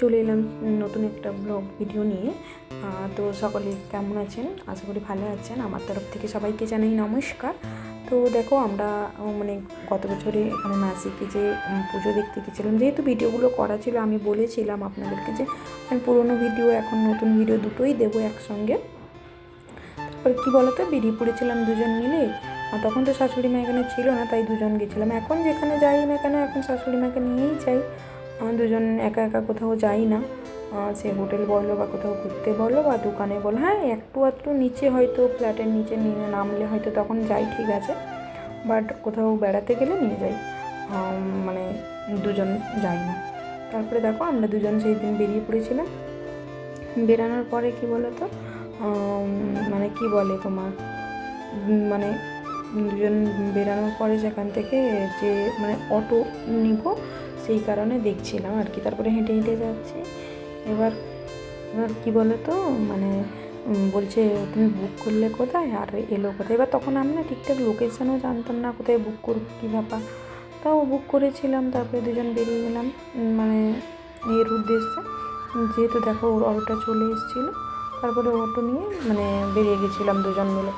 চলে এলাম নতুন একটা ব্লগ ভিডিও নিয়ে। তো সকলে কেমন আছেন? আশা করি ভালো আছেন। আমার তরফ থেকে সবাইকে জানাই নমস্কার। তো দেখো, আমরা গত বছরে এখানে নাসিকে যে পুজো দেখতে গেছিলাম, যেহেতু ভিডিওগুলো করা ছিল, আমি বলেছিলাম আপনাদেরকে যে আমি পুরোনো ভিডিও এখন নতুন ভিডিও দুটোই দেবো একসঙ্গে। তারপরে কী বলো তো, বেরিয়ে পড়েছিলাম দুজন মিলে। তখন তো শাশুড়ি মা এখানে ছিল না, তাই দুজন গেছিলাম। এখন যেখানে যাই না কেন, এখন শাশুড়ি মাকে নিয়েই যাই। দুজন একা একা কোথাও যাই না, সে হোটেল বলো বা কোথাও ঘুরতে বলো বা দোকানে বলো। হ্যাঁ, একটু নিচে হয়তো ফ্ল্যাটের নিচে নামলে হয়তো তখন যাই, ঠিক আছে, বাট কোথাও বেড়াতে গেলে নিয়ে যাই, মানে দুজন যাই না। তারপরে দেখো, আমরা দুজন সেই দিন বেরিয়ে পড়েছিলাম। বেরানোর পরে কি বলো তো, মানে কি বলে তোমার, মানে দুজন বেরানোর পরে সেখান থেকে যে মানে অটো নিব সেই কারণে দেখছিলাম আর কি। তারপরে হেঁটে হেঁটে যাচ্ছি। এবার কী বলো তো, মানে বলছে তুমি বুক করলে কোথায় আর এলো কোথায়। এবার তখন আমি না ঠিকঠাক লোকেশানও জানতাম না, কোথায় বুক করব কী ব্যাপার। তাও বুক করেছিলাম। তারপরে দুজন বেরিয়ে গেলাম মানে এর উদ্দেশ্যে, যেহেতু দেখো ওর অটোটা চলে এসেছিলো। তারপরে অটো নিয়ে মানে বেরিয়ে গেছিলাম দুজন মিলে।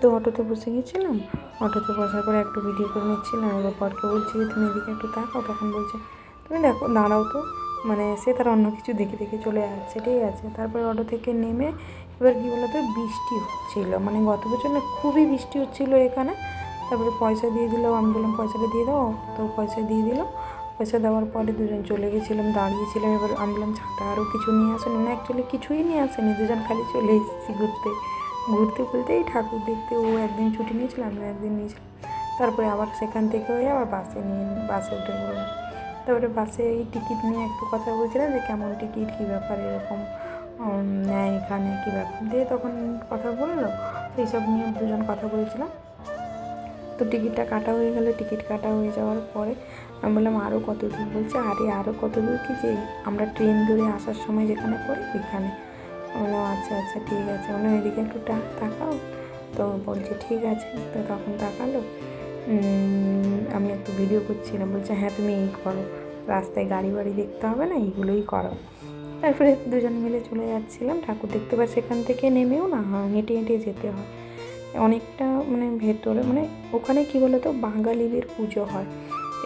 তো অটোতে বসে গেছিলাম। অটোতে বসার পরে একটু ভিডিও করে নিচ্ছিলাম। এবার পরকে বলছি যে তুমি এদিকে একটু তাকাও। তখন বলছে তুমি দেখো, দাঁড়াও তো, মানে সে তার অন্য কিছু দেখে দেখে চলে যাচ্ছে, ঠিক আছে। তারপরে অটো থেকে নেমে এবার কী বলো তো, বৃষ্টি হচ্ছিলো, মানে গত বছর না খুবই বৃষ্টি হচ্ছিলো এখানে। তারপরে পয়সা দিয়ে দিল, আমি বললাম পয়সাটা দিয়ে দাও, তো পয়সা দিয়ে দিল। পয়সা দেওয়ার পরে দুজন চলে গেছিলাম, দাঁড়িয়েছিলাম। এবার আমি বললাম ছাতা আরও কিছু নিয়ে আসেনি। না, অ্যাকচুয়ালি কিছুই নিয়ে আসেনি, দুজন খালি চলে এসেছি ঘুরতে বলতে এই ঠাকুর দেখতে। ও একদিন ছুটি নিয়েছিল, আমি একদিন নিয়েছিলাম। তারপরে আবার সেখান থেকে হয়ে আবার বাসে উঠে পড়লাম। তারপরে বাসে এই টিকিট নিয়ে একটু কথা বলছিলাম যে কেমন টিকিট, কী ব্যাপার, এরকম নেয় এখানে, কী ব্যাপার দিয়ে তখন কথা বললো। তো এইসব নিয়ে দুজন কথা বলছিলাম। তো টিকিটটা কাটা হয়ে গেলো। টিকিট কাটা হয়ে যাওয়ার পরে আমি বললাম আরও কত দূর। বলছে আরও কত দূর, কি যে আমরা ট্রেন ধরে আসার সময় যেখানে পড়ি ওইখানে। বললাম আচ্ছা ঠিক আছে। বললাম এদিকে একটু তাকাও। তো বলছে ঠিক আছে। তো তখন তাকালো, আমি একটু ভিডিও করছিলাম। বলছে হ্যাঁ তুমি এই করো, রাস্তায় গাড়ি বাড়ি দেখতে হবে না, এইগুলোই করো। তারপরে দুজন মিলে চলে যাচ্ছিলাম ঠাকুর দেখতে। পাই সেখান থেকে নেমেও না হেঁটে হেঁটে যেতে হয় অনেকটা, মানে ভেতরে, মানে ওখানে কি বলো তো, বাঙালিদের পুজো হয়।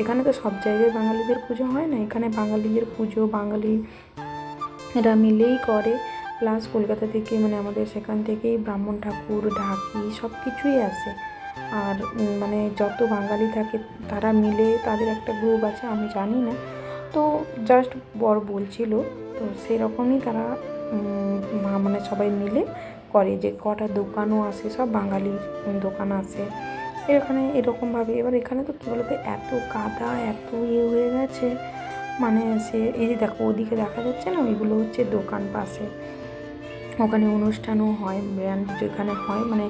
এখানে তো সব জায়গায় বাঙালিদের পুজো হয় না, এখানে বাঙালিদের পুজো বাঙালিরা মিলেই করে। প্লাস কলকাতা থেকে, মানে আমাদের সেখান থেকেই ব্রাহ্মণ ঠাকুর, ঢাকি সব কিছুই আসে। আর মানে যত বাঙালি থাকে তারা মিলে, তাদের একটা গ্রুপ আছে, আমি জানি না, তো জাস্ট বড় বলছিল, তো সেরকমই তারা মানে সবাই মিলে করে। যে কটা দোকানও আসে, সব বাঙালির দোকান আসে এখানে এরকমভাবে। এবার এখানে তো কী বলতো, এত কাদা, এত হয়ে গেছে, মানে সে এই যে দেখো ওদিকে দেখা যাচ্ছে না, ওইগুলো হচ্ছে দোকান পাশে। ওখানে অনুষ্ঠানও হয়, ব্র্যান্ড যেখানে হয়, মানে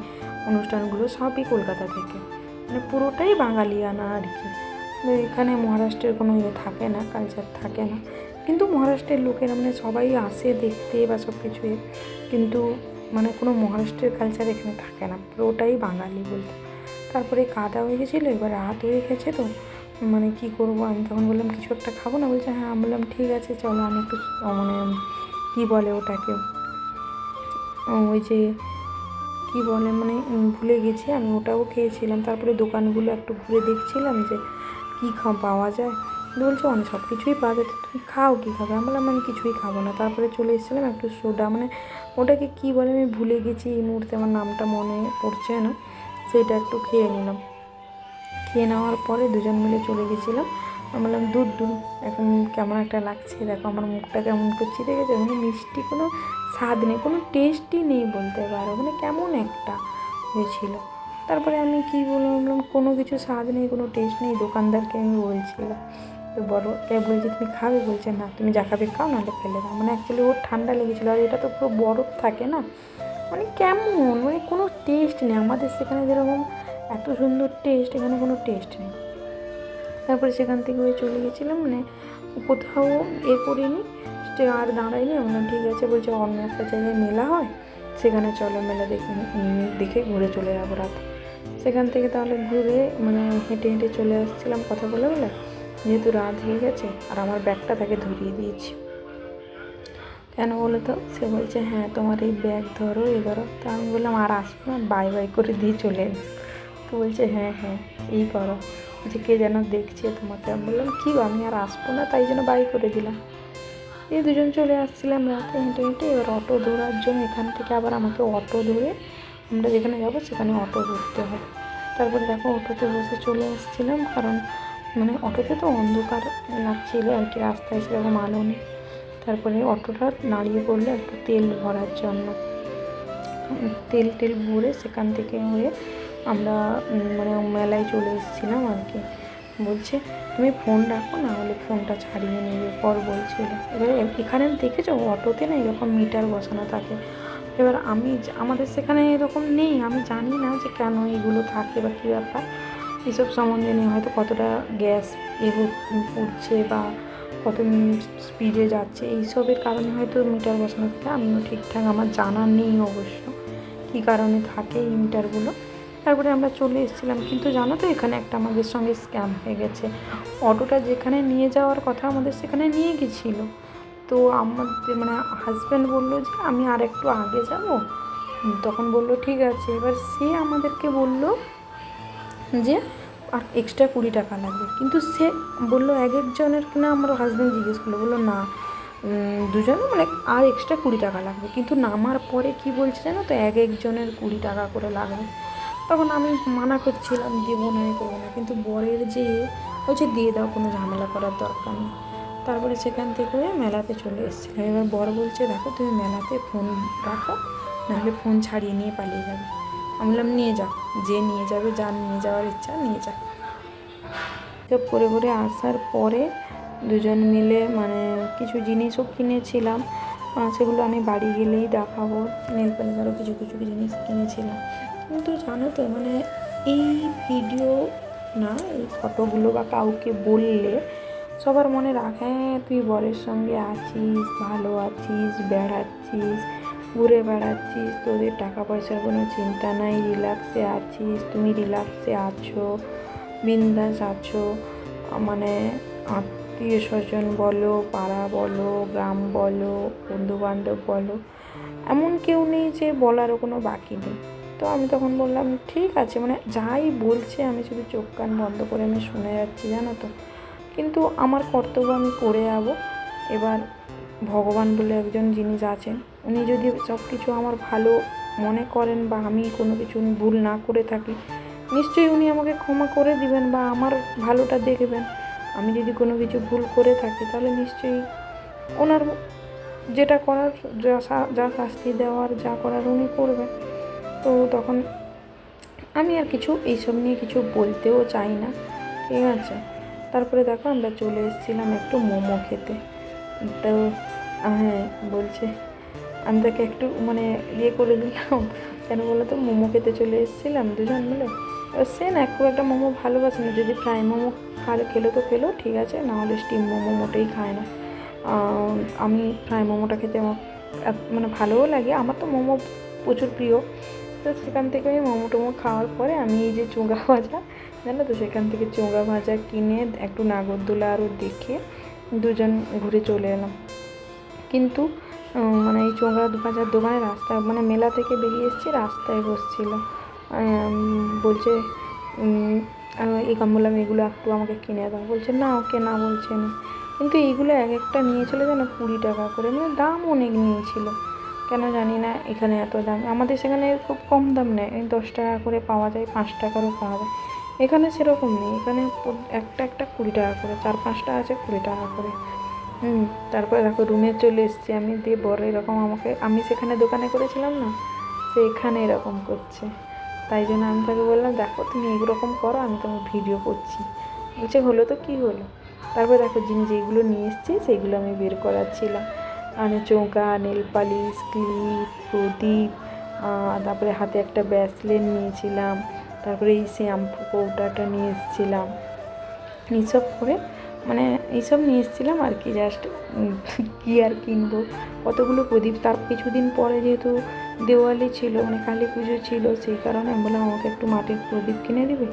অনুষ্ঠানগুলো সবই কলকাতা থেকে, মানে পুরোটাই বাঙালিয়ানা আর কি। এখানে মহারাষ্ট্রের কোনো থাকে না, কালচার থাকে না। কিন্তু মহারাষ্ট্রের লোকেরা মানে সবাই আসে দেখতে বা সব কিছুই, কিন্তু মানে কোনো মহারাষ্ট্রের কালচার এখানে থাকে না, পুরোটাই বাঙালি বলতে। তারপরে কাদা হয়ে গেছিলো, এবার রাত হয়ে গেছে, তো মানে কী করবো। আমি তখন বললাম কিছু একটা খাবো না। বলছে হ্যাঁ। আমি বললাম ঠিক আছে চলো, আমি একটু মানে কী বলে ওটাকে, ওই যে কী বলে, মানে ভুলে গেছি আমি, ওটাও খেয়েছিলাম। তারপরে দোকানগুলো একটু ঘুরে দেখছিলাম যে কী পাওয়া যায়। বলছে অনেক সব কিছুই পাওয়া যায়, তুমি খাও, কী খাবে। আমি বললাম আমি কিছুই খাবো না। তারপরে চলে এসেছিলাম একটু সোডা, মানে ওটাকে কী বলে আমি ভুলে গেছি এই মুহূর্তে, আমার নামটা মনে পড়ছে না। সেইটা একটু খেয়ে নিলাম। খেয়ে নেওয়ার পরে দুজন মিলে চলে গেছিলাম। আমি বললাম দুধ এখন কেমন একটা লাগছে, দেখো আমার মুখটা কেমন করছি, দেখেছো, মানে মিষ্টি কোনো স্বাদ নেই, কোনো টেস্টই নেই বলতে পারো, মানে কেমন একটা হয়েছিল। তারপরে আমি কী বললাম, কোনো কিছু স্বাদ নেই, কোনো টেস্ট নেই, দোকানদারকে আমি বলছিলাম। তো তাই বলছে তুমি খাবে। বলছে না, তুমি যা খাবে খাও, নাহলে ফেলে দাও। মানে অ্যাকচুয়ালি ওর ঠান্ডা লেগেছিলো, আর এটা তো পুরো বরফ থাকে না, মানে কেমন, মানে কোনো টেস্ট নেই। আমাদের সেখানে যেরকম এত সুন্দর টেস্ট, এখানে কোনো টেস্ট নেই। তারপরে সেখান থেকে চলে গেছিলাম, মানে কোথাও করিনি, আর দাঁড়াইনি। আমরা ঠিক আছে, বলছে অন্য একটা জায়গায় মেলা হয়, সেখানে চলো, মেলা দেখে ঘুরে চলে যাবো রাতে। সেখান থেকে তাহলে ঘুরে মানে হেঁটে হেঁটে চলে আসছিলাম কথা বলে। যেহেতু রাত হয়ে গেছে আর আমার ব্যাগটা তাকে ধরিয়ে দিয়েছি। কেন বলো তো? সে বলছে হ্যাঁ তোমার এই ব্যাগ ধরো এ ধরো। তো আমি বললাম আর আসবো না, বাই বাই করে দিয়ে চলে এলাম। তো বলছে হ্যাঁ হ্যাঁ এই করো, বলছে কে যেন দেখছে তোমাকে। আমি বললাম কী আমি আর আসবো না, তাই জন্য বাই করে দিলাম। এই দুজন চলে আসছিলাম রাতে হেঁটে হেঁটে। এবার অটো ধরার জন্য এখান থেকে আবার আমাকে অটো ধরে আমরা যেখানে যাবো সেখানে অটো ধরতে হবে। তারপরে দেখো অটোতে বসে চলে আসছিলাম, কারণ মানে অটোতে তো অন্ধকার লাগছিলো আর কি, রাস্তায় সেরকম আলো নেই। তারপরে অটোটা দাঁড়িয়ে পড়লো একটু তেল ভরার জন্য। তেল ভরে সেখান থেকে হয়ে আমরা মানে মেলায় চলে এসেছিলাম আর কি। বলছে তুমি ফোন রাখো, না হলে ফোনটা ছাড়িয়ে নেবে পর বলছিল। এবার এখানে দেখেছো অটোতে না এরকম মিটার বসানো থাকে। এবার আমাদের সেখানে এরকম নেই, আমি জানি না যে কেন এগুলো থাকে বা কী ব্যাপার। এসব সম্বন্ধে নিয়ে হয়তো কতটা গ্যাস পড়ছে বা কত স্পিডে যাচ্ছে, এইসবের কারণে হয়তো মিটার বসানো থাকে। আমিও ঠিকঠাক আমার জানা নেই অবশ্য কী কারণে থাকে এই মিটারগুলো। তারপরে আমরা চলে এসেছিলাম, কিন্তু জানো তো এখানে একটা আমাদের সঙ্গে স্ক্যাম হয়ে গেছে। অটোটা যেখানে নিয়ে যাওয়ার কথা আমাদের সেখানে নিয়ে গেছিলো। তো আমাদের মানে হাজব্যান্ড বললো যে আমি আর একটু আগে যাব। তখন বললো ঠিক আছে। এবার সে আমাদেরকে বললো যে আর এক্সট্রা 20 টাকা লাগবে, কিন্তু সে বললো এক একজনের কিনা। আমার হাজব্যান্ড জিজ্ঞেস করলো, বললো না দুজনে মানে আর এক্সট্রা 20 টাকা লাগবে, কিন্তু নামার পরে কি বলছে জানো তো এক একজনের 20 টাকা করে লাগবে। তখন আমি মানা করছিলাম দেবো না এ করবো না, কিন্তু বরের যে বলছে দিয়ে দাও, কোনো ঝামেলা করার দরকার নেই। তারপরে সেখান থেকে মেলাতে চলে এসেছিলাম। এবার বর বলছে দেখো তুমি মেলাতে ফোন রাখো, নাহলে ফোন ছাড়িয়ে নিয়ে পালিয়ে যাবে। আমি বললাম নিয়ে যাও, যে নিয়ে যাবে, যার নিয়ে যাওয়ার ইচ্ছা নিয়ে যাও। সব করে করে আসার পরে দুজন মিলে মানে কিছু জিনিসও কিনেছিলাম, সেগুলো আমি বাড়ি গেলেই দেখাবো। নেল পালিশ আরও কিছু কিছু জিনিস কিনেছিলাম। কিন্তু জানো তো মানে এই ভিডিও না, এই ফটোগুলো বা কাউকে বললে সবার মনে রাখে হ্যাঁ তুই বরের সঙ্গে আছিস, ভালো আছিস, বেড়াচ্ছিস, ঘুরে বেড়াচ্ছিস, তোদের টাকা পয়সার কোনো চিন্তা নাই, রিল্যাক্সে আছিস, তুমি রিল্যাক্সে আছো, বিন্দাস আছো। মানে আত্মীয় স্বজন বলো, পাড়া বলো, গ্রাম বলো, বন্ধুবান্ধব বলো, এমন কেউ নেই যে বলারও কোনো বাকি নেই। তো আমি তখন বললাম ঠিক আছে, মানে যাই বলছে আমি শুধু চোখ কান বন্ধ করে আমি শুনে যাচ্ছি জানো তো। কিন্তু আমার কর্তব্য আমি করে যাবো। এবার ভগবান বলে একজন জিনিস আছেন, উনি যদি সব কিছু আমার ভালো মনে করেন বা আমি কোনো কিছু ভুল না করে থাকি, নিশ্চয়ই উনি আমাকে ক্ষমা করে দিবেন বা আমার ভালোটা দেখবেন। আমি যদি কোনো কিছু ভুল করে থাকি তাহলে নিশ্চয়ই ওনার যেটা করার, যা শাস্তি দেওয়ার, যা করার উনি করবেন। তো তখন আমি আর কিছু এইসব নিয়ে কিছু বলতেও চাই না, ঠিক আছে। তারপরে দেখো আমরা চলে এসেছিলাম একটু মোমো খেতে। তো হ্যাঁ বলছে, আমি তাকে একটু মানে ইয়ে করে দিলাম। কেন বলো তো, মোমো খেতে চলে এসেছিলাম দুজন মিলে। এবার সে না খুব একটা মোমো ভালোবাসে না, যদি ফ্রাই মোমো খেলো তো খেলো ঠিক আছে, নাহলে স্টিম মোমো মোটেই খায় না। আমি ফ্রাই মোমোটা খেতে আমার মানে ভালোও লাগে, আমার তো মোমো প্রচুর প্রিয়। তো সেখান থেকে আমি মোমো টোমো খাওয়ার পরে আমি এই যে চোঙা ভাজা জানো তো, সেখান থেকে চোঙা ভাজা কিনে একটু নাগরদোলা আরও দেখে দুজন ঘুরে চলে এলাম। কিন্তু মানে এই চোঙা ভাজার দোকানে রাস্তায় মানে মেলা থেকে বেরিয়ে এসেছি, রাস্তায় বসছিল। বলছে এই বললাম এগুলো একটু আমাকে কিনে দাও, বলছে না ওকে না বলছে না। কিন্তু এইগুলো এক একটা নিয়েছিল যেন 20 টাকা করে, মানে দাম অনেক নিয়েছিল। কেন জানি না এখানে এত দাম, আমাদের সেখানে খুব কম দাম নেয়, 10 টাকা করে পাওয়া যায়, 5 টাকারও পাওয়া যায়। এখানে সেরকম নেই, এখানে একটা 20 টাকা করে, 4-5টা আছে 20 টাকা করে। তারপরে দেখো রুমে চলে এসেছি আমি, দিয়ে বড় এরকম আমাকে, আমি সেখানে দোকানে করেছিলাম না, সে এখানে এরকম করছে। তাই জন্য আমি তাকে বললাম দেখো তুমি এইরকম করো, আমি তোমার ভিডিও করছি। বলছে হলো তো কী হলো। তারপরে দেখো যেগুলো নিয়ে এসেছি সেগুলো আমি বের করাচ্ছিলাম, মানে চৌকা, নেল পালিশ, ক্লিপ, প্রদীপ, তারপরে হাতে একটা ব্রেসলেট নিয়েছিলাম, তারপরে এই শ্যাম্পু পাউডারটা নিয়ে এসেছিলাম। এইসব করে মানে এইসব নিয়ে এসেছিলাম আর কি, জাস্ট কী আর কিনবো, কতগুলো প্রদীপ। তার কিছুদিন পরে যেহেতু দেওয়ালি ছিল, মানে কালী পুজো ছিল, সেই কারণে আমি বললাম আমাকে একটু মাটির প্রদীপ কিনে দিবে।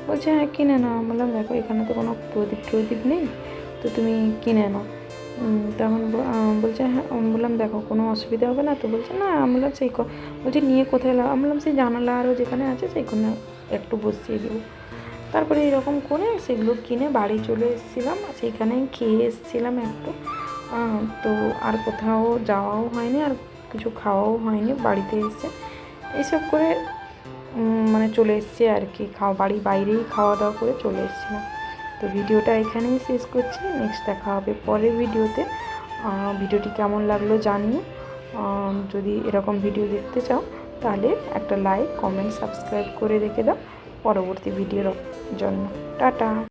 বলছে হ্যাঁ কিনে নাও। আমি বললাম দেখো এখানে তো কোনো প্রদীপ নেই, তো তুমি কিনে নাও। তখন বলছে হ্যাঁ, আমি বললাম দেখো কোনো অসুবিধা হবে না তো? বলছে না। আমি বললাম বলছে নিয়ে কোথায় আমি বললাম সেই জানালা আরও যেখানে আছে সেইখানে একটু বসিয়ে দেবো। তারপরে এরকম করে সেগুলো কিনে বাড়ি চলে এসেছিলাম, সেইখানেই খেয়ে এসেছিলাম একটু। তো আর কোথাও যাওয়াও হয়নি, আর কিছু খাওয়াও হয়নি বাড়িতে এসে। এইসব করে মানে চলে এসেছি আর কি, বাইরেই খাওয়া দাওয়া করে চলে এসেছিলাম। তো ভিডিওটা এখানেই শেষ করছি, নেক্সট দেখা হবে পরের ভিডিওতে। ভিডিওটি কেমন লাগলো জানিও। যদি এরকম ভিডিও দেখতে চাও তাহলে একটা লাইক, কমেন্ট, সাবস্ক্রাইব করে রেখে দাও পরবর্তী ভিডিওর জন্য। টাটা।